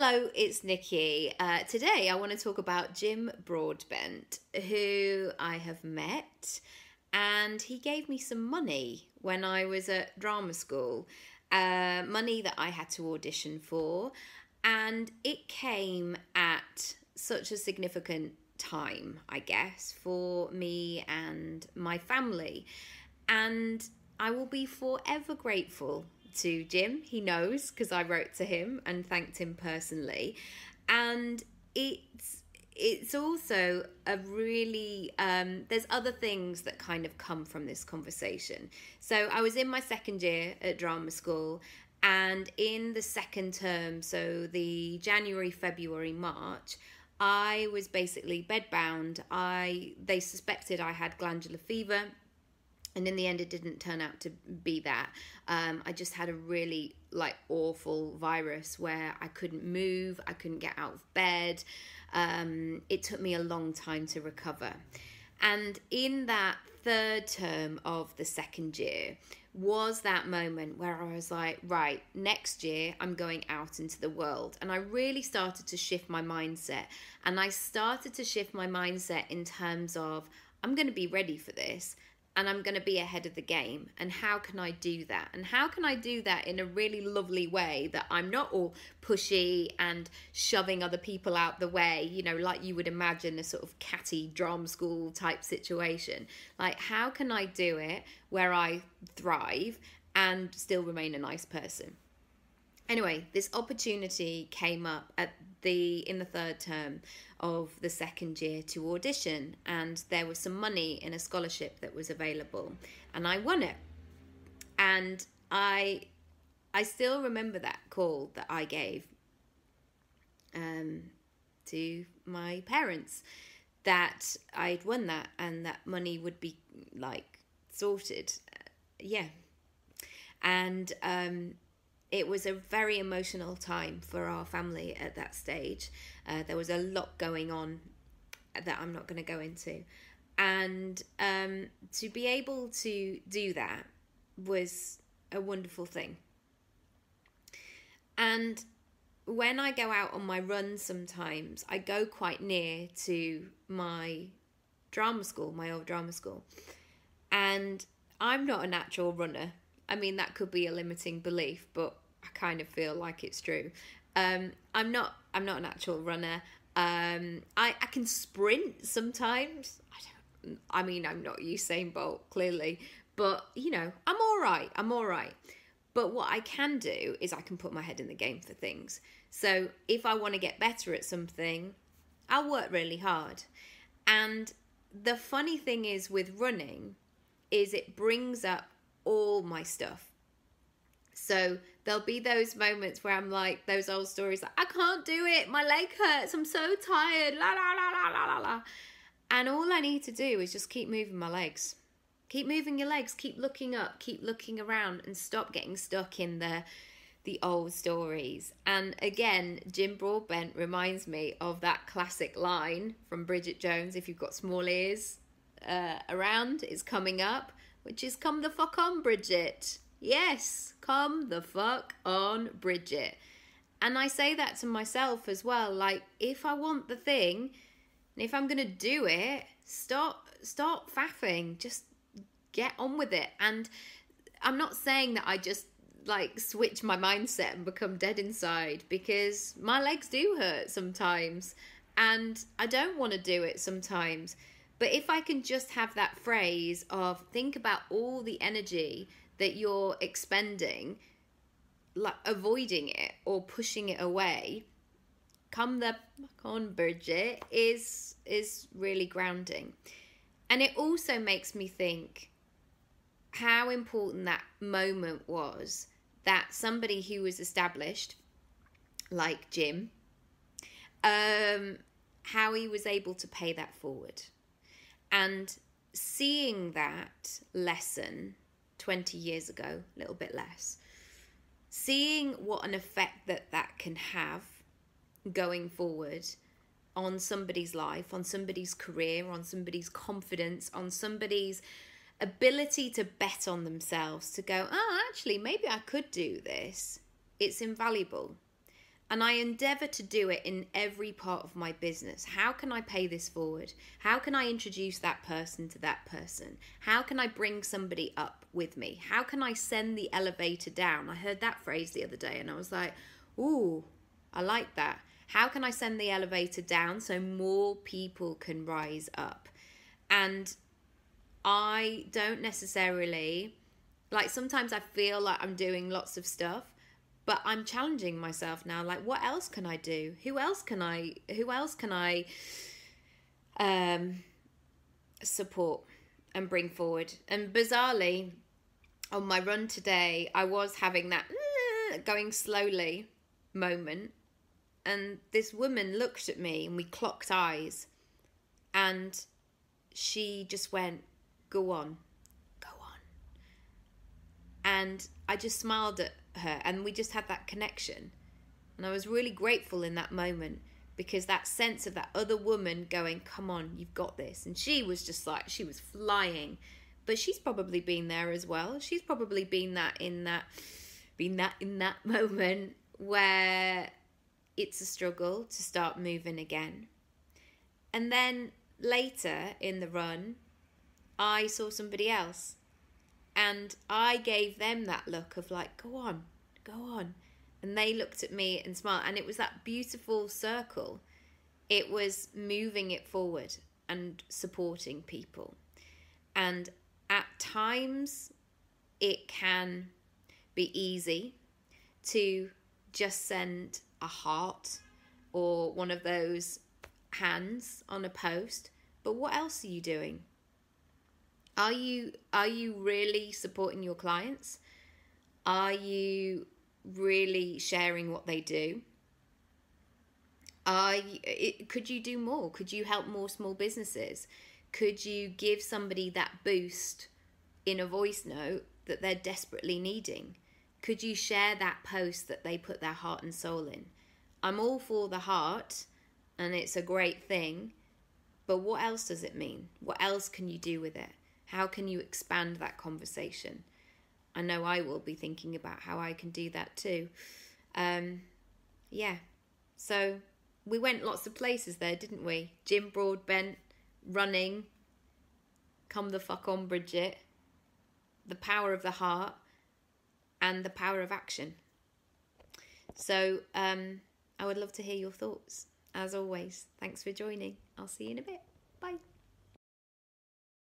Hello, it's Nikki. Today I want to talk about Jim Broadbent, who I have met, and he gave me some money when I was at drama school, money that I had to audition for, and it came at such a significant time, I guess, for me and my family. And I will be forever grateful to Jim. He knows because I wrote to him and thanked him personally. And it's also a really there's other things that kind of come from this conversation. So I was in my second year at drama school, and in the second term, so the January, February, March, I was basically bedbound. They suspected I had glandular fever, and in the end it didn't turn out to be that. I just had a really awful virus where I couldn't move, I couldn't get out of bed. It took me a long time to recover. And in that third term of the second year was that moment where I was like, right, next year I'm going out into the world. And I really started to shift my mindset. And I started to shift my mindset in terms of, I'm going to be ready for this. And I'm going to be ahead of the game. And how can I do that? And how can I do that in a really lovely way that I'm not all pushy and shoving other people out the way, like you would imagine a sort of catty drama school type situation. Like, how can I do it where I thrive and still remain a nice person? Anyway, this opportunity came up in the third term of the second year to audition, and there was some money in a scholarship that was available, and I won it. And I still remember that call that I gave to my parents, that I'd won that and that money would be sorted. And it was a very emotional time for our family at that stage. There was a lot going on that I'm not going to go into. And to be able to do that was a wonderful thing. And when I go out on my runs sometimes, I go quite near to my drama school, my old drama school. And I'm not a natural runner. I mean, that could be a limiting belief, but I kind of feel like it's true. I'm not a natural runner. I can sprint sometimes. I'm not Usain Bolt, clearly, but I'm all right. But what I can do is I can put my head in the game for things. So if I want to get better at something, I'll work really hard. And the funny thing is with running is it brings up all my stuff. So there'll be those moments where I'm like, those old stories, like, I can't do it, my leg hurts, I'm so tired, la la la la la la la. And all I need to do is just keep moving my legs. Keep moving your legs, keep looking up, keep looking around, and stop getting stuck in the old stories. And again, Jim Broadbent reminds me of that classic line from Bridget Jones, if you've got small ears around, it's coming up, which is, come the fuck on, Bridget. Yes, come the fuck on, Bridget. And I say that to myself as well. Like, if I want the thing, and if I'm going to do it, stop faffing. Just get on with it. And I'm not saying that I just switch my mindset and become dead inside, because my legs do hurt sometimes and I don't want to do it sometimes. But if I can just have that phrase of, think about all the energy that you're expending, avoiding it or pushing it away, come the fuck on, Bridget, is really grounding. And it also makes me think how important that moment was, that somebody who was established, like Jim, how he was able to pay that forward. And seeing that lesson 20 years ago, a little bit less, seeing what an effect that can have going forward on somebody's life, on somebody's career, on somebody's confidence, on somebody's ability to bet on themselves, to go, oh, actually, maybe I could do this. It's invaluable. And I endeavour to do it in every part of my business. How can I pay this forward? How can I introduce that person to that person? How can I bring somebody up with me? How can I send the elevator down? I heard that phrase the other day and I was like, ooh, I like that. How can I send the elevator down so more people can rise up? And I don't necessarily, like, sometimes I feel like I'm doing lots of stuff, but I'm challenging myself now. Like, what else can I do? Who else can I support and bring forward? And bizarrely, on my run today, I was having that going slowly moment. And this woman looked at me and we clocked eyes. And she just went, go on. And I just smiled at her and we just had that connection. And I was really grateful in that moment because that sense of that other woman going, come on, you've got this. And she was just like, she was flying. But she's probably been there as well. She's probably been in that moment where it's a struggle to start moving again. And then later in the run, I saw somebody else. And I gave them that look of like, go on. And they looked at me and smiled. And it was that beautiful circle. It was moving it forward and supporting people. And at times, it can be easy to just send a heart or one of those hands on a post. But what else are you doing? Are you really supporting your clients? Are you really sharing what they do? Could you do more? Could you help more small businesses? Could you give somebody that boost in a voice note that they're desperately needing? Could you share that post that they put their heart and soul in? I'm all for the heart, and it's a great thing, but what else does it mean? What else can you do with it? How can you expand that conversation? I know I will be thinking about how I can do that too. So we went lots of places there, didn't we? Gym, Broadbent, running, come the fuck on, Bridget, the power of the heart, and the power of action. So I would love to hear your thoughts. As always, thanks for joining. I'll see you in a bit. Bye.